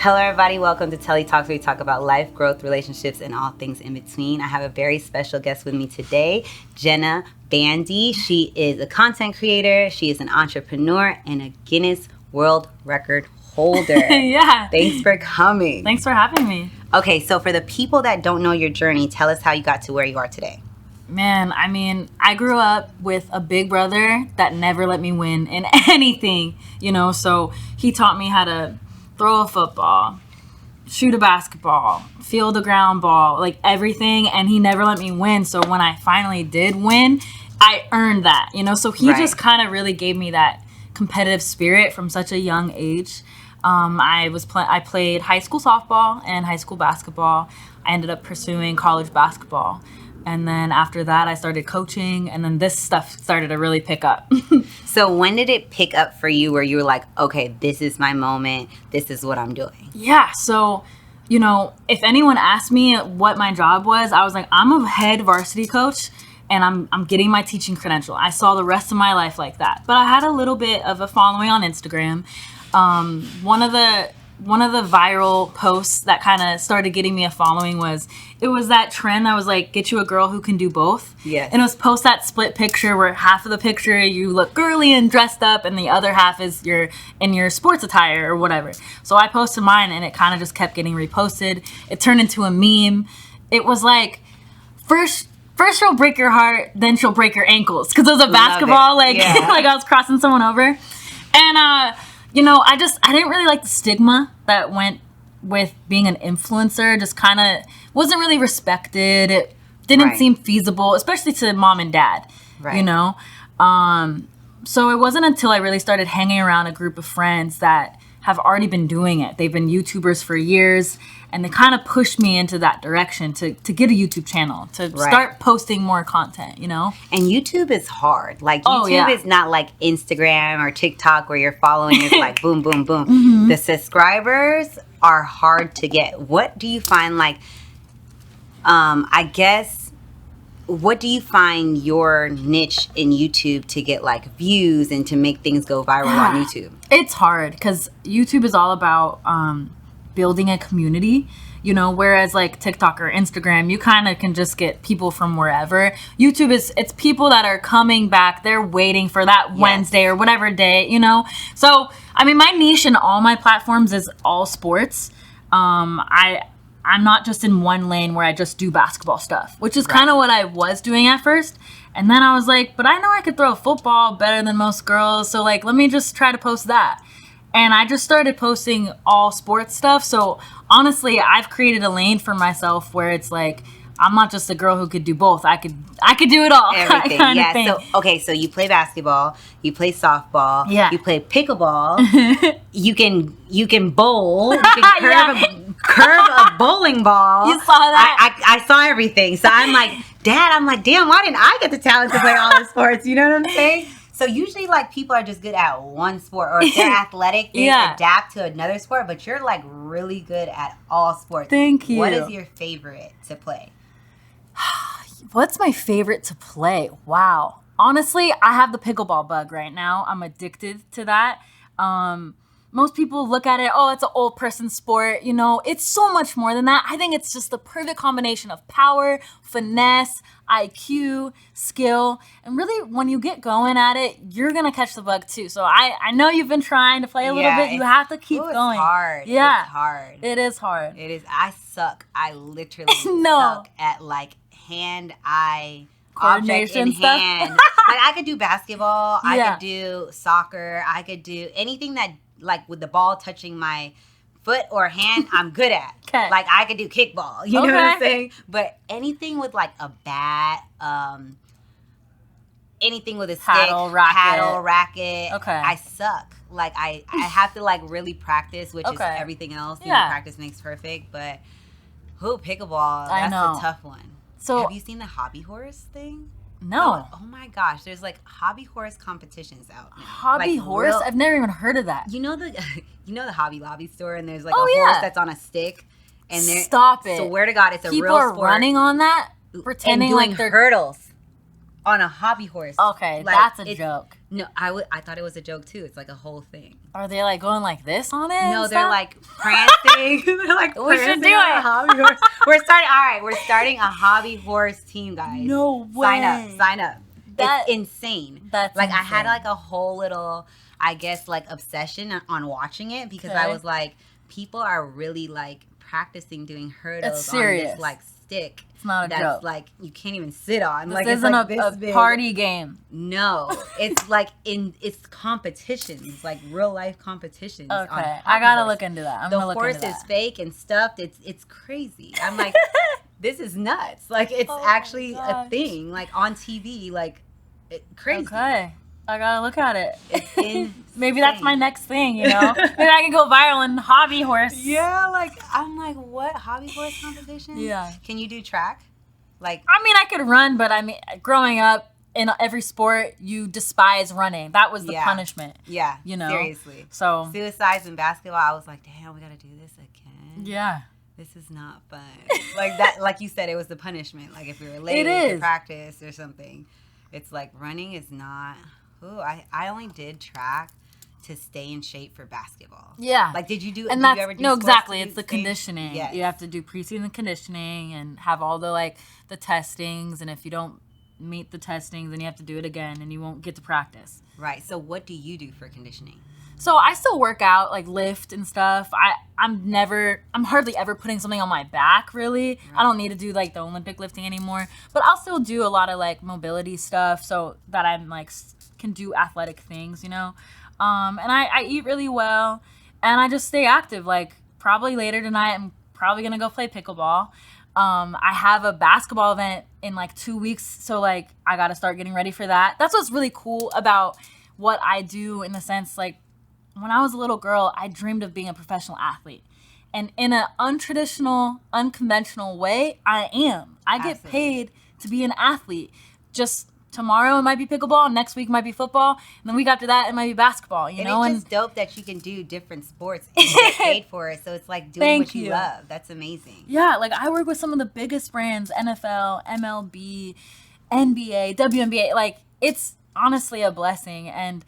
Hello, everybody. Welcome to Telli Talks, where we talk about life, growth, relationships, and all things in between. I have a very special guest with me today, Jenna Bandy. She is a content creator. She is an entrepreneur and a Guinness World Record holder. Yeah. Thanks for coming. Thanks for having me. Okay, so for the people that don't know your journey, tell us how you got to where you are today. Man, I mean, I grew up with a big brother that never let me win in anything, so he taught me how to throw a football, shoot a basketball, field a ground ball, like everything, and he never let me win. So when I finally did win, I earned that, so he just kind of really gave me that competitive spirit from such a young age. I played high school softball and high school basketball. I ended up pursuing college basketball. And then after that, I started coaching, and then this stuff started to really pick up. So when did it pick up for you where you were like, okay, this is my moment, this is what I'm doing? Yeah, so, if anyone asked me what my job was, I was like, I'm a head varsity coach, and I'm getting my teaching credential. I saw the rest of my life like that. But I had a little bit of a following on Instagram. One of the viral posts that kind of started getting me a following was that trend that was like, get you a girl who can do both. Yes. And it was post that split picture where half of the picture you look girly and dressed up and the other half is you're in your sports attire or whatever. So I posted mine and it kind of just kept getting reposted. It turned into a meme. It was like, first she'll break your heart, then she'll break your ankles. Because it was a basketball, like I was crossing someone over. And, I didn't really like the stigma that went with being an influencer. Just kind of wasn't really respected. It didn't seem feasible, especially to mom and dad, So it wasn't until I really started hanging around a group of friends that have already been doing it. They've been YouTubers for years, and they kind of pushed me into that direction to get a YouTube channel, to start posting more content, And YouTube is hard. Like, YouTube is not like Instagram or TikTok where your following is like boom, boom, boom. Mm-hmm. The subscribers are hard to get. What do you find what do you find your niche in YouTube to get like views and to make things go viral on YouTube? It's hard because YouTube is all about building a community, whereas like TikTok or Instagram, you kind of can just get people from wherever. YouTube it's people that are coming back. They're waiting for that Wednesday or whatever day, So, I mean, my niche in all my platforms is all sports. I'm not just in one lane where I just do basketball stuff, which is kind of what I was doing at first. And then I was like, but I know I could throw a football better than most girls. So like, let me just try to post that. And I just started posting all sports stuff. So honestly, I've created a lane for myself where it's like, I'm not just a girl who could do both. I could do it all. Everything. So you play basketball, you play softball, you play pickleball, you can bowl, you can curve a bowling ball. You saw that? I saw everything. So I'm like, damn, why didn't I get the talent to play all the sports? You know what I'm saying? So usually, like, people are just good at one sport, or if they're athletic, they adapt to another sport, but you're, like, really good at all sports. Thank you. What is your favorite to play? What's my favorite to play? Wow. Honestly, I have the pickleball bug right now. I'm addicted to that. Most people look at it, it's an old person sport. It's so much more than that. I think it's just the perfect combination of power, finesse, IQ, skill. And really, when you get going at it, you're going to catch the bug too. So I know you've been trying to play a little bit. You have to keep going. It's hard. Yeah. It's hard. It is hard. It is. I suck. I literally suck at like hand-eye coordination object in stuff. Hand. Like, I could do basketball. I could do soccer. I could do anything that, like, with the ball touching my foot or hand, I'm good at. Okay. Like, I could do kickball. You know what I'm saying? But anything with, like, a bat, anything with a paddle, racket. Okay. I suck. Like, I have to, like, really practice, which is everything else. Practice makes perfect. But, pickleball, that's a tough one. So, have you seen the hobby horse thing? No. Oh my gosh, there's like hobby horse competitions out now. Hobby horse? I've never even heard of that. You know the Hobby Lobby store, and there's like a horse that's on a stick, and Stop it. Swear to God, it's a People real sport. People are running on that, pretending and doing like they're hurdles on a hobby horse. Okay, that's a joke. No, I thought it was a joke too. It's like a whole thing. Are they like going like this on it? No, they're like prancing. They're like we should do on a it. hobby horse. We're starting. All right, we're starting a hobby horse team, guys. No way. Sign up. It's insane. That's like insane. I had like a whole little, I guess, like obsession on watching it because I was like, people are really like practicing doing hurdles on this like stick. It's not a that's joke. Like you can't even sit on. This like isn't it's like a this big. party game. No, it's like it's competitions, like real life competitions. Okay, I gotta look into that. I'm the gonna look horse into that. is fake and stuffed. It's crazy. I'm like, this is nuts. Like it's actually a thing. Like on TV, like crazy. Okay. I gotta look at it. It's insane. Maybe that's my next thing, you know? Maybe I can go viral in hobby horse. Yeah, like I'm like, what hobby horse competition? Yeah. Can you do track? Like, I mean, I could run, but I mean, growing up in every sport, you despise running. That was the punishment. Yeah. You know? Seriously. So suicides in basketball, I was like, damn, we gotta do this again. Yeah. This is not fun. Like that, like you said, it was the punishment. Like if we were late to practice or something, it's like running is not. Ooh, I only did track to stay in shape for basketball. Yeah. Like, did you do? And did you ever do exactly. It's the conditioning. Yes. You have to do preseason conditioning and have all the like the testings. And if you don't meet the testings, then you have to do it again, and you won't get to practice. Right. So, what do you do for conditioning? So I still work out, like lift and stuff. I'm hardly ever putting something on my back, really. Right. I don't need to do like the Olympic lifting anymore, but I'll still do a lot of like mobility stuff so that I'm like can do athletic things, you know. And I eat really well, and I just stay active. Like probably later tonight, I'm probably gonna go play pickleball. I have a basketball event in like 2 weeks, so like I gotta start getting ready for that. That's what's really cool about what I do, in the sense like when I was a little girl, I dreamed of being a professional athlete, and in an untraditional, unconventional way, I am. I get paid to be an athlete. Just tomorrow it might be pickleball, next week might be football, and then week after that it might be basketball, you know? It's just dope that you can do different sports and get paid for it. So it's like doing what you love. That's amazing. Yeah, like I work with some of the biggest brands, NFL, MLB, NBA, WNBA. Like it's honestly a blessing. And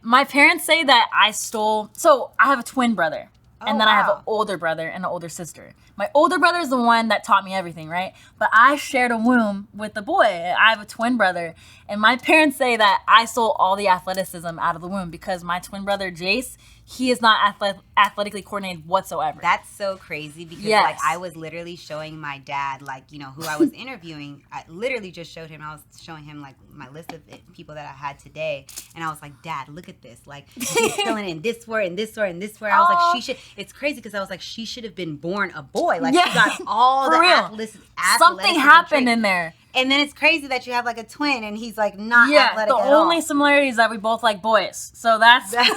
my parents say that I stole, so I have a twin brother. And then I have an older brother and an older sister. My older brother is the one that taught me everything, right? But I shared a womb with a boy. I have a twin brother. And my parents say that I stole all the athleticism out of the womb because my twin brother, Jace, he is not athletically coordinated whatsoever. That's so crazy because like I was literally showing my dad, like, you know, who I was interviewing. I literally just showed him. I was showing him like my list of people that I had today. And I was like, Dad, look at this. Like she's filling in this word and this word and this word. I was like, she should. It's crazy because I was like, she should have been born a boy. Like she got all the athleticism. Something happened in there. And then it's crazy that you have like a twin and he's like not athletic at all. The only similarity is that we both like boys. So that's that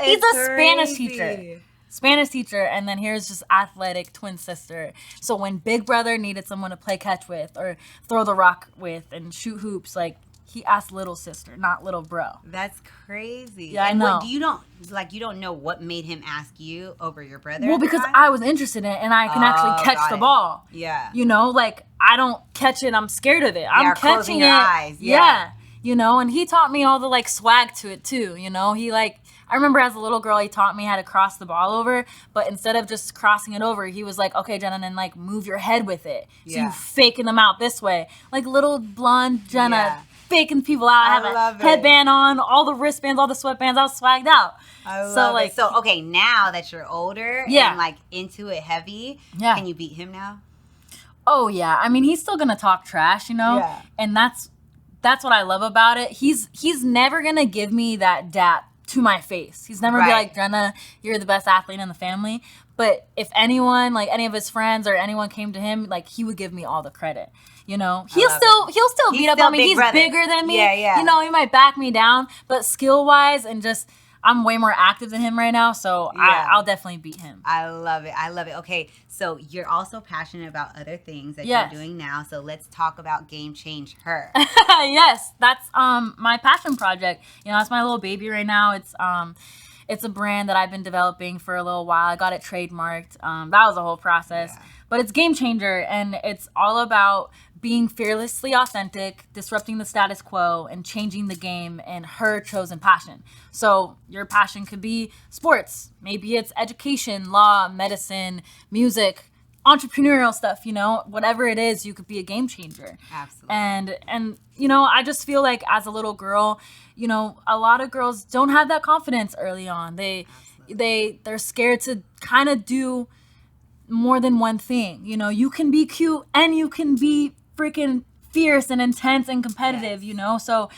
is he's a crazy. Spanish teacher, and then here's just athletic twin sister. So when big brother needed someone to play catch with or throw the rock with and shoot hoops, like he asked little sister, not little bro. That's crazy. Yeah, I know. You don't know what made him ask you over your brother? Well, because I was interested in it and I can actually catch the ball. Yeah. You know, like I don't catch it, I'm scared of it. I'm catching your it. Eyes. Yeah. You know, and he taught me all the like swag to it too, you know. I remember as a little girl, he taught me how to cross the ball over, but instead of just crossing it over, he was like, okay, Jenna, then like move your head with it. So you faking them out this way. Like little blonde Jenna faking people out. I have a headband on, all the wristbands, all the sweatbands. I was swagged out. I love it. So, okay, now that you're older and like into it heavy, can you beat him now? Oh, yeah. I mean, he's still going to talk trash, you know? Yeah. And that's what I love about it. He's never going to give me that dap to my face. He's never be like, Jenna, you're the best athlete in the family. But if anyone, like any of his friends or anyone came to him, like he would give me all the credit. You know, he'll still beat up on me. He's bigger than me. Yeah. You know, he might back me down, but skill wise and just I'm way more active than him right now, so I'll definitely beat him. I love it. Okay, so you're also passionate about other things that you're doing now. So let's talk about Game Change Her. Yes, that's my passion project. You know, that's my little baby right now. It's a brand that I've been developing for a little while. I got it trademarked. That was a whole process. Yeah. But it's game changer, and it's all about being fearlessly authentic, disrupting the status quo, and changing the game in her chosen passion. So your passion could be sports. Maybe it's education, law, medicine, music, entrepreneurial stuff, you know, whatever it is, you could be a game changer. Absolutely. And you know, I just feel like as a little girl, you know, a lot of girls don't have that confidence early on. They're scared to kind of do more than one thing. You know, you can be cute and you can be freaking fierce and intense and competitive, you know? So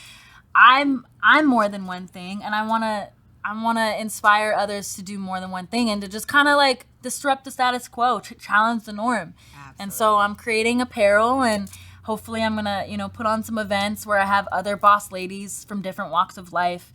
I'm more than one thing, and I want to inspire others to do more than one thing and to just kind of like disrupt the status quo, challenge the norm. Absolutely. And so I'm creating apparel, and hopefully I'm going to, you know, put on some events where I have other boss ladies from different walks of life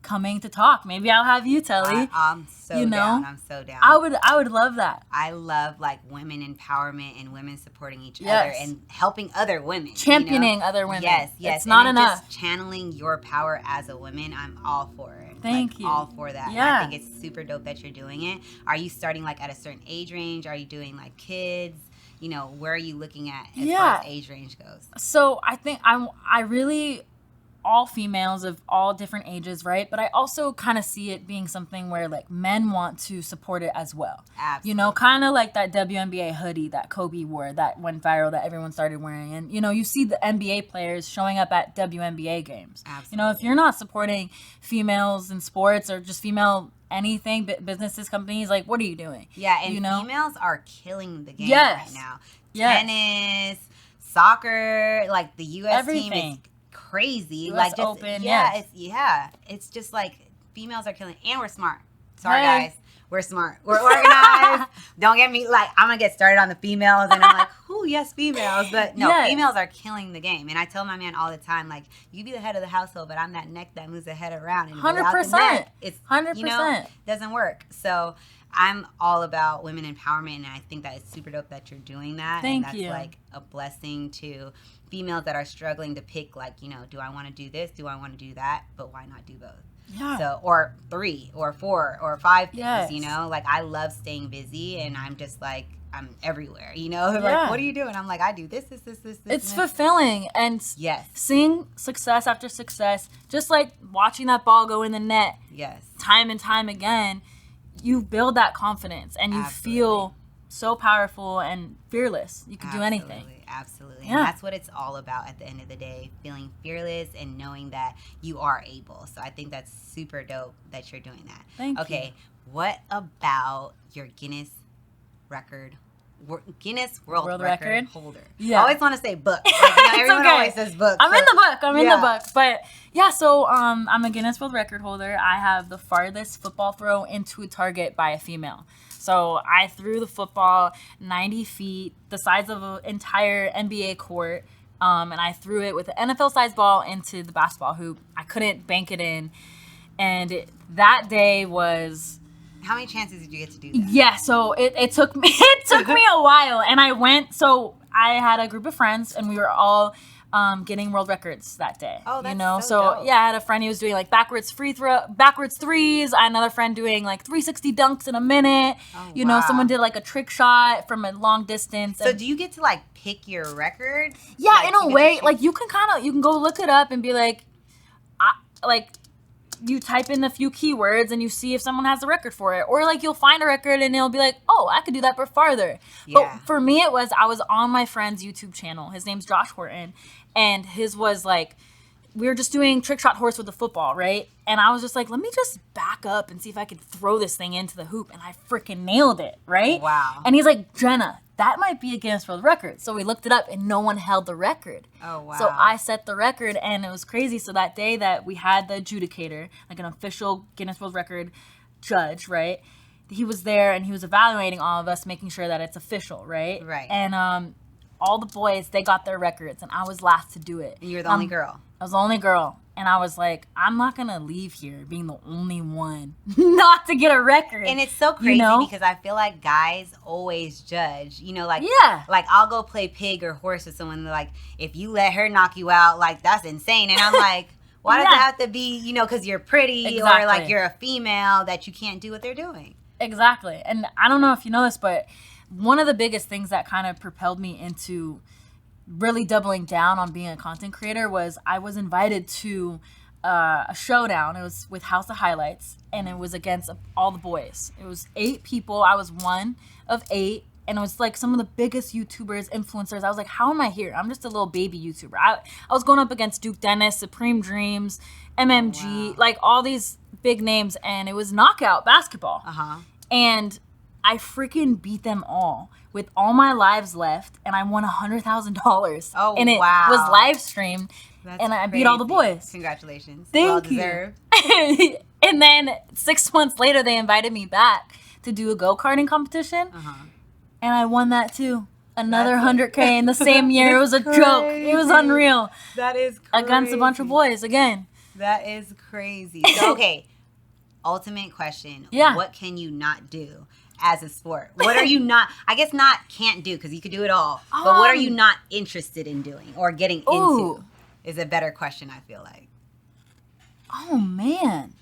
coming to talk. Maybe I'll have you, Telli. I'm so down. I'm so down. I would love that. I love like women empowerment and women supporting each Yes. other and helping other women. Championing you know? other women. Yes. It's not and enough. Just channeling your power as a woman, I'm all for it. Thank you. All for that. Yeah. I think it's super dope that you're doing it. Are you starting like at a certain age range? Are you doing like kids? You know, where are you looking at as far as age range goes? So I think I really, all females of all different ages, right? But I also kind of see it being something where like men want to support it as well. Absolutely. You know, kind of like that WNBA hoodie that Kobe wore that went viral that everyone started wearing. And, you know, you see the NBA players showing up at WNBA games. Absolutely. You know, if you're not supporting females in sports or just female anything, businesses, companies, like, what are you doing? Yeah, and you know? females are killing the game Yes. right now. Yes. Tennis, soccer, like the U.S. team is Everything. crazy. US like just Open, yeah, yes. it's just like females are killing, and we're smart. Sorry, Hey. guys, we're smart. We're organized. Don't get me like I'm gonna get started on the females, and I'm like, oh yes, females, but no, Yes. females are killing the game. And I tell my man all the time, like, you be the head of the household, but I'm that neck that moves the head around. And without the 100%. neck, it's 100%. you know, doesn't work. So I'm all about women empowerment, and I think that it's super dope that you're doing that. Thank and that's you. like a blessing to females that are struggling to pick, like, you know, do I want to do this? Do I want to do that? But why not do both? Yeah. So, or 3 or 4 or 5 things, Yes. you know? Like, I love staying busy, and I'm just like, I'm everywhere, you know? They're Yeah. like, what are you doing? I'm like, I do this. It's and this. fulfilling, and Yes. seeing success after success, just like watching that ball go in the net Yes. time and time again, you build that confidence and you feel so powerful and fearless. You can do anything. Absolutely. Yeah. And that's what it's all about at the end of the day, feeling fearless and knowing that you are able. So I think that's super dope that you're doing that. Thank you. Okay, what about your Guinness World Record holder? Yeah. I always want to say book. Like, you know, everyone okay. always says book. I'm in the book. I'm in the Yeah. book. But yeah, so I'm a Guinness World Record holder. I have the farthest football throw into a target by a female. So I threw the football 90 feet, the size of an entire NBA court, and I threw it with an NFL-sized ball into the basketball hoop. I couldn't bank it in. And that day was... How many chances did you get to do that? Yeah, so it took me a while, and I went. So I had a group of friends, and we were all getting world records that day. Oh, that's you know. so dope. Yeah, I had a friend who was doing like backwards threes. I had another friend doing like 360 dunks in a minute. Oh, you know, wow. someone did like a trick shot from a long distance. So and- do you get to like pick your record? yeah, Like, in you a get to way, choose- like you can go look it up and be like, you type in a few keywords and you see if someone has a record for it. Or like you'll find a record and it'll be like, oh, I could do that but farther. Yeah. But for me, I was on my friend's YouTube channel. His name's Josh Horton. And his was like, we were just doing trick shot horse with the football, right? And I was just like, let me just back up and see if I could throw this thing into the hoop. And I freaking nailed it, right? Wow. And he's like, Jenna, that might be a Guinness World Record. So we looked it up and no one held the record. Oh, wow. So I set the record and it was crazy. So that day that we had the adjudicator, like an official Guinness World Record judge, right? He was there and he was evaluating all of us, making sure that it's official, right? Right. And all the boys, they got their records and I was last to do it. And you're the only girl. I was the only girl. And I was like, I'm not going to leave here being the only one not to get a record. And it's so crazy you know? because I feel like guys always judge, you know, like, Yeah. like I'll go play pig or horse with someone, like, if you let her knock you out, like, that's insane. And I'm like, Why does it have to be, you know, because you're pretty or like you're a female that you can't do what they're doing? Exactly. And I don't know if you know this, but one of the biggest things that kind of propelled me into really doubling down on being a content creator was I was invited to a showdown. It was with House of Highlights, and it was against all the boys. It was 8 people. I was one of 8, and it was like some of the biggest YouTubers, influencers. I was like, how am I here? I'm just a little baby YouTuber. I was going up against Duke Dennis, Supreme Dreams, MMG, like all these big names, and it was knockout basketball. And I freaking beat them all with all my lives left, and I won $100,000. Oh, and it was live streamed, and I beat all the boys. Congratulations. Thank you. And then 6 months later, they invited me back to do a go-karting competition, and I won that too. Another $100K in the same year. It was a joke. It was unreal. That is crazy. Against a bunch of boys again. That is crazy. So, okay, ultimate question. Yeah. What can you not do as a sport? What are you not, I guess not can't do because you could do it all, but what are you not interested in doing or getting into is a better question, I feel like. Oh, man.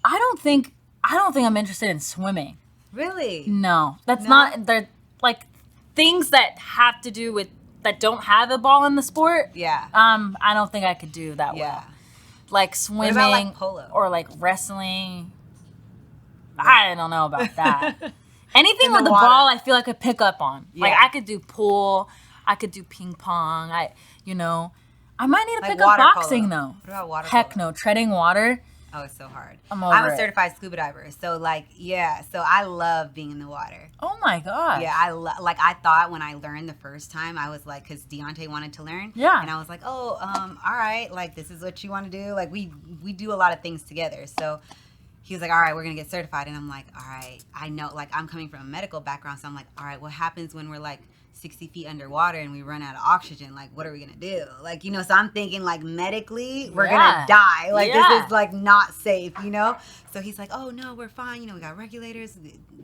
I don't think I'm interested in swimming. Really? No. That's not, they're like things that have to do with, that don't have a ball in the sport. Yeah. I don't think I could do that well. Like swimming, what about, like, polo? Or like wrestling. I don't know about that. Anything with the ball, I feel I could pick up on. Like I could do pool, I could do ping pong. I might need to pick up boxing though. What about water Heck polo? no, treading water. Oh, it's so hard. I'm a certified scuba diver, so so I love being in the water. Oh my god. Yeah, I thought when I learned the first time, I was like, because Deontay wanted to learn. Yeah. And I was like, all right, like this is what you want to do. Like we do a lot of things together. So he was like, all right, we're gonna get certified, and I'm like, all right, I know, like I'm coming from a medical background, so I'm like, all right, what happens when we're like 60 feet underwater and we run out of oxygen? Like, what are we gonna do? Like, you know, so I'm thinking like medically we're gonna die. Like this is like not safe, you know? So he's like, oh no, we're fine. You know, we got regulators,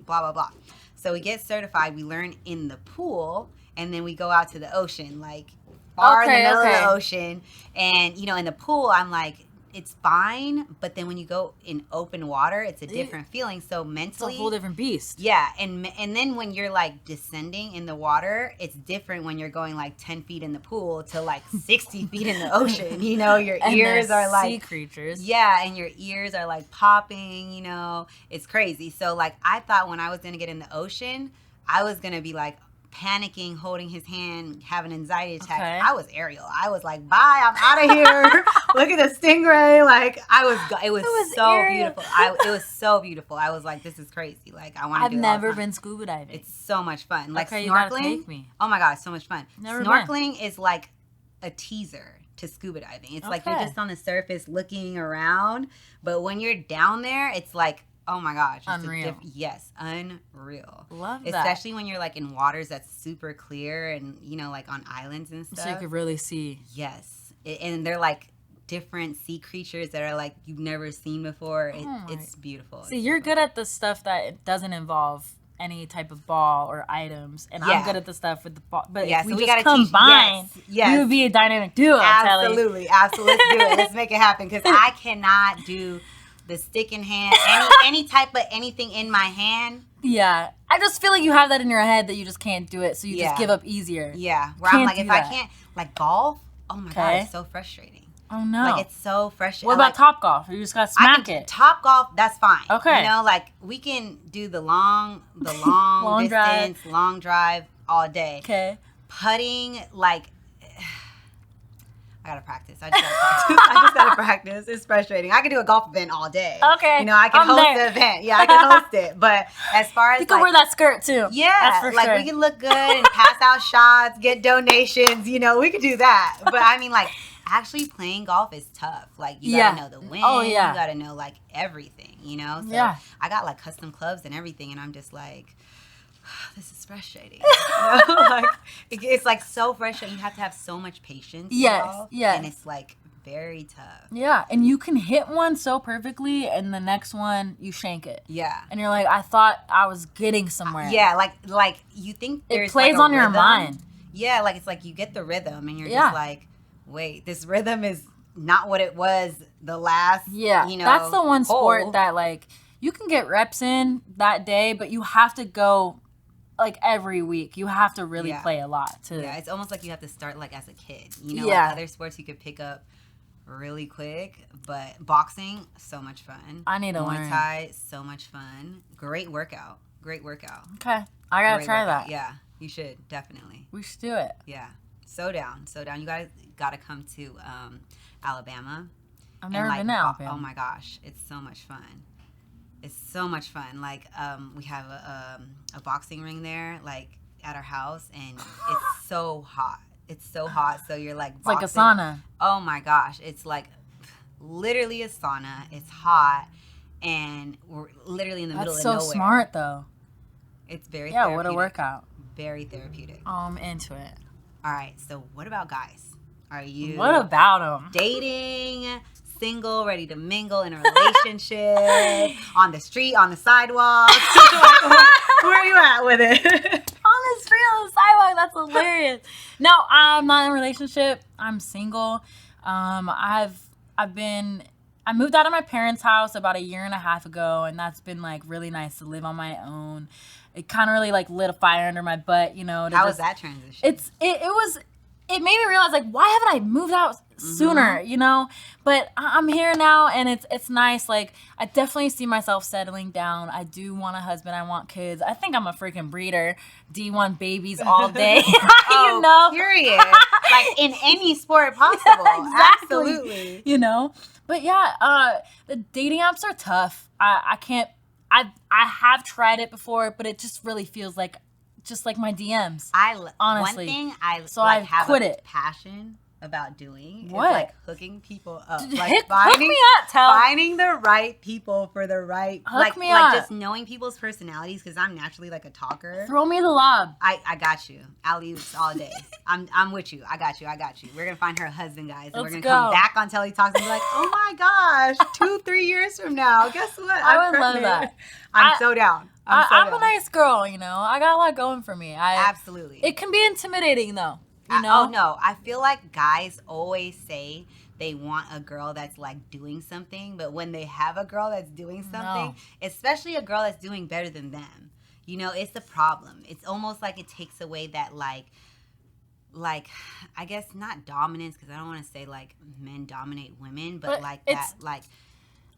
blah, blah, blah. So we get certified, we learn in the pool, and then we go out to the ocean, like far in the middle of the ocean. And, you know, in the pool, I'm like, it's fine, but then when you go in open water, it's a different feeling. So mentally, it's a whole different beast. Yeah, and then when you're like descending in the water, it's different when you're going like 10 feet in the pool to like 60 feet in the ocean. You know, your ears are like sea creatures. Yeah, and your ears are like popping. You know, it's crazy. So like I thought when I was gonna get in the ocean, I was gonna be like panicking, holding his hand, having an anxiety attack. Okay. I was Ariel. I was like, bye, I'm out of here. Look at the stingray. Like it was so Ariel. Beautiful. It was so beautiful. I was like, this is crazy. Like I want to do it all the time. I've never been scuba diving. It's so much fun. Like snorkeling. You gotta take me. Oh my God, it's so much fun. Never Snorkeling is like a teaser to scuba diving. It's like you're just on the surface looking around, but when you're down there, it's like, oh my gosh. Unreal. Yes, unreal. Love that. Especially when you're like in waters that's super clear and, you know, like on islands and stuff. So you could really see. Yes. And they're like different sea creatures that are like you've never seen before. It's beautiful. See, you're good at the stuff that doesn't involve any type of ball or items, and I'm good at the stuff with the ball. But if we just combine, you would be a dynamic duo. Absolutely. Let's do it. Let's make it happen, because I cannot do the stick in hand, any type of anything in my hand. Yeah, I just feel like you have that in your head that you just can't do it, so you just give up easier. Yeah, where I'm like, if I can't, like golf, oh my God, it's so frustrating. Oh no, like it's so frustrating. What about Top Golf? You just got to smack it. Top Golf, that's fine. Okay, you know, like we can do the long long distance, long drive all day. Okay, putting, like I gotta practice. I just gotta practice. It's frustrating. I can do a golf event all day. Okay. You know, I can host the event. Yeah, I can host it. But as far as you can wear that skirt too. Yeah. That's for like sure. We can look good and pass out shots, get donations, you know, we could do that. But I mean, like, actually playing golf is tough. Like you gotta know the wind. Oh yeah. You gotta know like everything, you know? So I got like custom clubs and everything, and I'm just like, this is frustrating. You know? Like, it's like so frustrating. You have to have so much patience. Yes. And it's like very tough. Yeah, and you can hit one so perfectly, and the next one you shank it. Yeah. And you're like, I thought I was getting somewhere. Yeah, like you think there's it plays like on your mind. Yeah, like it's like you get the rhythm, and you're just like, wait, this rhythm is not what it was the last, Yeah, you know, that's the one sport hole. that like you can get reps in that day, but you have to go like every week. You have to really play a lot to. Yeah, it's almost like you have to start like as a kid. You know, Yeah. like other sports you could pick up really quick, but boxing, so much fun. I need to Muay learn. Thai, so much fun. Great workout. Great workout. Okay, I gotta Great try workout. that. Yeah, you should definitely. We should do it. Yeah, so down, so down. You guys gotta come to Alabama. I've never been to Alabama. Oh my gosh, it's so much fun. It's so much fun. Like we have a boxing ring there, like at our house, and it's so hot. It's so hot. So you're like It's boxing. like a sauna. Oh my gosh, it's like literally a sauna. It's hot, and we're literally in the middle of nowhere. That's so smart though. It's very Yeah, what a workout. Very therapeutic. I'm into it. All right, so what about guys? Are you What about them? dating, single, ready to mingle in a relationship, on the street, on the sidewalk? Where are you at with it? On the street, on the sidewalk. That's hilarious. No, I'm not in a relationship. I'm single. I moved out of my parents' house about 1.5 years ago, and that's been like really nice to live on my own. It kind of really like lit a fire under my butt, you know. How was that transition? It made me realize like why haven't I moved out sooner, you know? But I'm here now, and it's nice. Like I definitely see myself settling down. I do want a husband. I want kids. I think I'm a freaking breeder. D1 babiys all day. You know, period. Like in any sport possible. Exactly. Absolutely. You know, but yeah, the dating apps are tough. I can't. I have tried it before, but it just really feels like just like my DMs. Honestly. One thing I so like I have quit a it. passion about doing What? is like hooking people up. Like Hook me up, Tell. finding the right people for the right Hook me like up. just knowing people's personalities because I'm naturally like a talker. Throw me the lob. I got you. Alley-oops all day. I'm with you. I got you. We're gonna find her husband, guys. And we're Let's gonna come go. back on Telli Talks and be like, oh my gosh, 2-3 years from now, guess what? I I'm would love pregnant. that. I'm so down. I'm a nice girl, you know. I got a lot going for me. Absolutely. It can be intimidating though. You know? Oh no, I feel like guys always say they want a girl that's like doing something, but when they have a girl that's doing something, especially a girl that's doing better than them, you know, it's the problem. It's almost like it takes away that like I guess not dominance, because I don't want to say like men dominate women, but like that like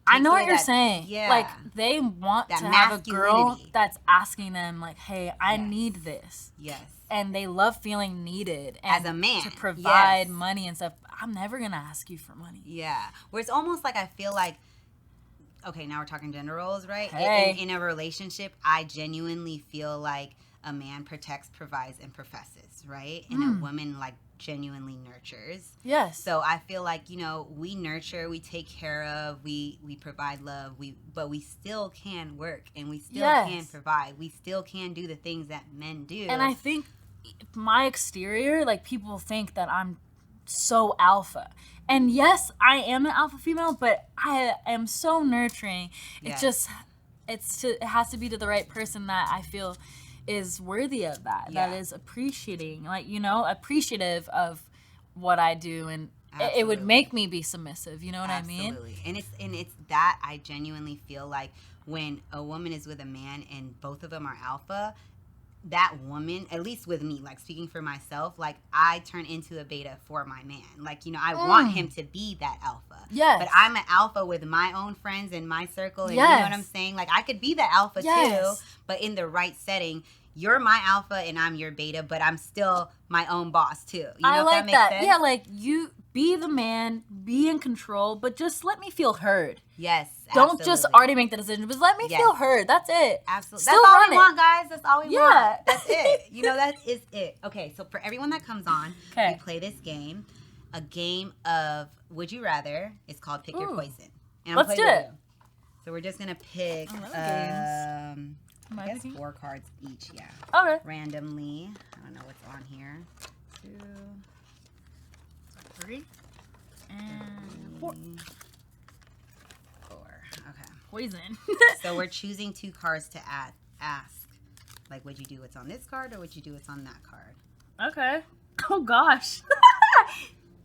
I know what you're that, saying. yeah. Like they want That to have a girl masculinity. that's asking them like, "Hey, I Yes. need this." Yes. And they love feeling needed and As a man. to provide Yes. money and stuff. I'm never gonna ask you for money. Yeah. Where it's almost like I feel like, okay, now we're talking gender roles, right? Hey. In a relationship, I genuinely feel like a man protects, provides, and professes, right? And a woman like genuinely nurtures. Yes. So I feel like, you know, we nurture, we take care of, we provide love, but we still can work and we still can provide. We still can do the things that men do. And I think my exterior, like people think that I'm so alpha. And yes, I am an alpha female, but I am so nurturing. Yes. It has to be to the right person that I feel is worthy of that. Yeah. That is appreciating, like, you know, appreciative of what I do, and it would Absolutely. make me be submissive. You know what I mean? Absolutely. And it's that I genuinely feel like when a woman is with a man and both of them are alpha, that woman, at least with me, like speaking for myself, like I turn into a beta for my man. Like, you know, I want him to be that alpha. Yes. But I'm an alpha with my own friends and my circle. And you know what I'm saying? Like I could be that alpha too, but in the right setting. You're my alpha and I'm your beta, but I'm still my own boss too. You know I if like that makes sense? Yeah, like you be the man, be in control, but just let me feel heard. Yes. Don't just absolutely. already make the decision, but let me feel heard. That's it. Absolutely. Still That's all run we it. want, guys. That's all we Yeah. want. That's it. You know, that is it. Okay, so for everyone that comes on, we play this game. A game of Would You Rather. It's called Pick Your Poison. And Let's do it. So we're just going to pick, I love games. I guess 4 cards each, yeah. Okay. Randomly. I don't know what's on here. 2, 3, and 4. 4. Okay. Poison. So we're choosing 2 cards to ask. Like, would you do what's on this card or would you do what's on that card? Okay. Oh gosh.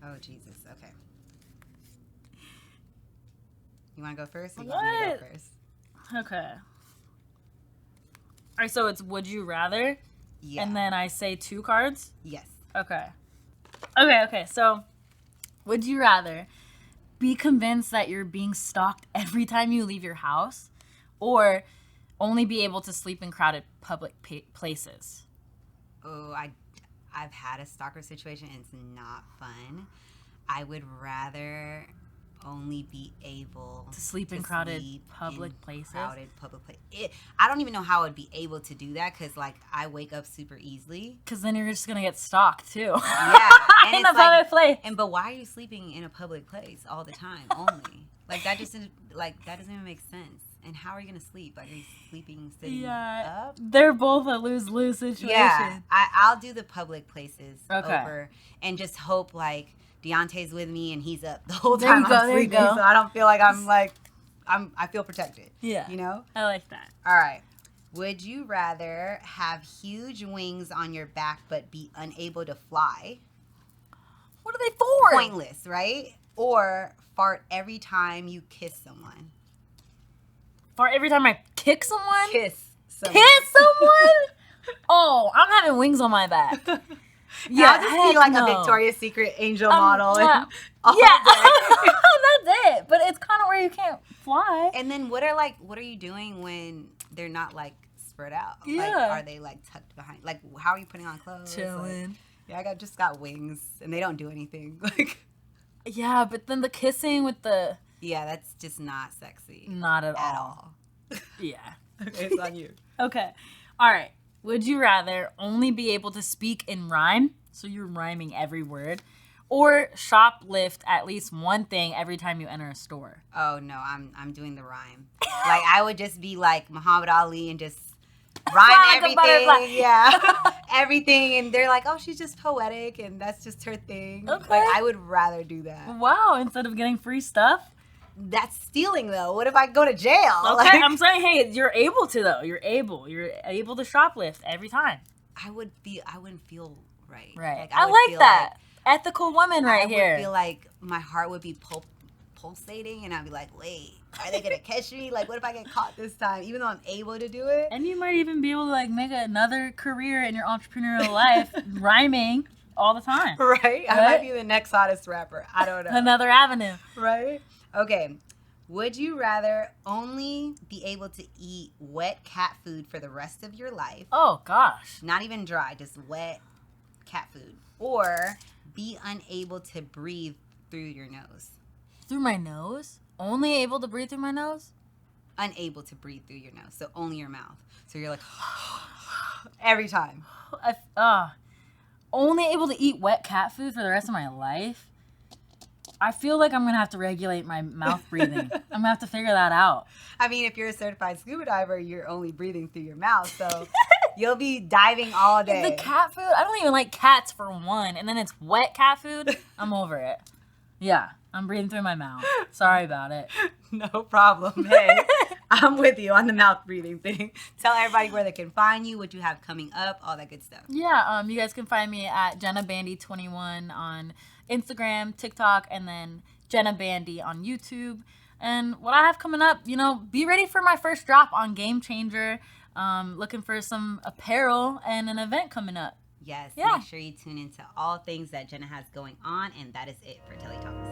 Oh, Jesus. Okay. You want to go first? Or you want me to go first? Okay. All right, so it's would you rather? Yeah. And then I say 2 cards? Yes. Okay. Okay. So, would you rather be convinced that you're being stalked every time you leave your house, or only be able to sleep in crowded public places? Oh, I've had a stalker situation and it's not fun. I would rather only be able To sleep in crowded public places? I don't even know how I would be able to do that because, like, I wake up super easily. Because then you're just going to get stalked, too. Yeah. And in it's a public place. But why are you sleeping in a public place all the time only? Like, that doesn't even make sense. And how are you going to sleep? Like, are you sleeping sitting up? They're both a lose-lose situation. Yeah. I'll do the public places Okay. over and just hope, like, Deontay's with me and he's up the whole There time you go, I'm there you sleeping, go. so I don't feel like I feel protected. Yeah. You know? I like that. All right. Would you rather have huge wings on your back but be unable to fly? What are they for? Pointless, right? Or fart every time you kiss someone? Fart every time I kick someone? Kiss someone. Kiss someone? Oh, I'm having wings on my back. Yeah, I'll just be like a Victoria's Secret angel model. Yeah. All Yeah. day. That's it. But it's kind of where you can't fly. And then what are you doing when they're not like spread out? Yeah. Like, are they like tucked behind? Like, how are you putting on clothes? Chilling. Like, yeah, I just got wings and they don't do anything. Like, Yeah, but then the kissing with the... yeah, that's just not sexy. Not at all. Yeah. Okay, it's on you. Okay. All right. Would you rather only be able to speak in rhyme, so you're rhyming every word, or shoplift at least one thing every time you enter a store? Oh no, I'm doing the rhyme. Like, I would just be like Muhammad Ali and just rhyme Like a everything. butterfly. Yeah, everything. And they're like, oh, she's just poetic and that's just her thing. Okay. Like, I would rather do that. Wow, instead of getting free stuff? That's stealing though. What if I go to jail? Okay, Like, I'm saying, hey, you're able to though. You're able to shoplift every time. I wouldn't feel right. Right. Like, I would like feel that. Ethical woman right I here. would feel like my heart would be pulsating, and I'd be like, wait, are they gonna catch me? Like, what if I get caught this time? Even though I'm able to do it. And you might even be able to like make another career in your entrepreneurial life, rhyming all the time. Right? I might be the next hottest rapper. I don't know. Another avenue. Right? Okay. Would you rather only be able to eat wet cat food for the rest of your life? Oh gosh. Not even dry, just wet cat food. Or be unable to breathe through your nose? Through my nose? Only able to breathe through my nose? Unable to breathe through your nose. So only your mouth. So you're like, every time. Only able to eat wet cat food for the rest of my life? I feel like I'm going to have to regulate my mouth breathing. I'm going to have to figure that out. I mean, if you're a certified scuba diver, you're only breathing through your mouth. So you'll be diving all day. The cat food? I don't even like cats for one. And then it's wet cat food? I'm over it. Yeah, I'm breathing through my mouth. Sorry about it. No problem. Hey, I'm with you on the mouth breathing thing. Tell everybody where they can find you, what you have coming up, all that good stuff. Yeah, you guys can find me at Jenna Bandy 21 on Instagram, TikTok, and then Jenna Bandy on YouTube. And what I have coming up, be ready for my first drop on Game Changer. Looking for some apparel and an event coming up. Yes, Yeah. Make sure you tune into all things that Jenna has going on. And that is it for Telli Talks.